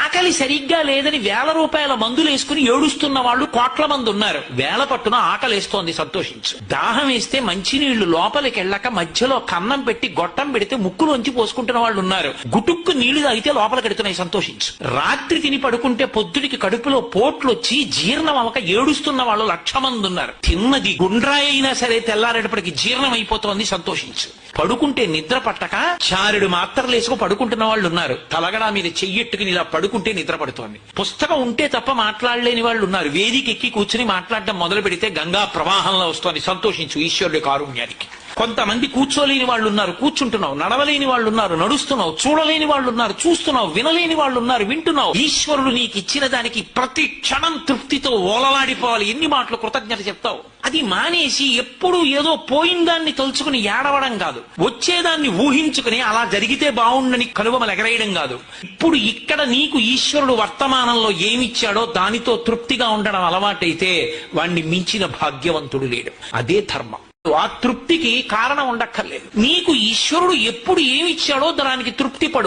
ఆకలి సరిగ్గా లేదని వేల రూపాయల మందులు వేసుకుని ఏడుస్తున్న వాళ్ళు కోట్ల మంది ఉన్నారు. వేల పట్టున ఆకలేస్తోంది, సంతోషించు. దాహం వేస్తే మంచినీళ్లు లోపలికి వెళ్ళక మధ్యలో కన్నం పెట్టి గొట్టం పెడితే ముక్కులోంచి పోసుకుంటున్న వాళ్ళు ఉన్నారు. గుటుక్కు నీళ్లు తాగితే లోపలికి ఎడుతున్నాయి, సంతోషించు. రాత్రి తిని పడుకుంటే పొద్దుడికి కడుపులో పోట్లు వచ్చి జీర్ణం అవక ఏడుస్తున్న వాళ్ళు 1,00,000 మంది ఉన్నారు. తిన్నది గుండ్రాయి అయినా సరే తెల్లారేటప్పటికి జీర్ణం అయిపోతోంది, సంతోషించు. పడుకుంటే నిద్ర పట్టక చారుడు మాత్రలు వేసుకు పడుకుంటున్న వాళ్ళు ఉన్నారు. తలగడా మీద చెయ్యెట్టుకుని ఇలా పడుకుంటే నిద్ర పడుతోంది. పుస్తకం ఉంటే తప్ప మాట్లాడలేని వాళ్ళు ఉన్నారు. వేదిక ఎక్కి కూర్చుని మాట్లాడడం మొదలు పెడితే గంగా ప్రవాహంలో వస్తోంది, సంతోషించు ఈశ్వరుడి కారుణ్యానికి. కొంతమంది కూర్చోలేని వాళ్ళు ఉన్నారు, కూర్చుంటున్నావు. నడవలేని వాళ్ళు ఉన్నారు, నడుస్తున్నావు. చూడలేని వాళ్ళు ఉన్నారు, చూస్తున్నావు. వినలేని వాళ్ళు ఉన్నారు, వింటున్నావు. ఈశ్వరుడు నీకు ఇచ్చిన దానికి ప్రతి క్షణం తృప్తితో ఓలలాడిపోవాలి. ఎన్ని మాటలు కృతజ్ఞత చెప్తావు? అది మానేసి ఎప్పుడు ఏదో పోయిన దాన్ని తలుచుకుని ఏడవడం కాదు, వచ్చేదాన్ని ఊహించుకుని అలా జరిగితే బాగుండని కనుబొమలు ఎగరేయడం కాదు. ఇప్పుడు ఇక్కడ నీకు ఈశ్వరుడు వర్తమానంలో ఏమిచ్చాడో దానితో తృప్తిగా ఉండడం అలవాటైతే వాణ్ణి మించిన భాగ్యవంతుడు లేడు. అదే ధర్మం. ఆ తృప్తికి కారణం ఉండక్కర్లేదు. నీకు ఈశ్వరుడు ఎప్పుడు ఏమిచ్చాడో దానికి తృప్తి పడు.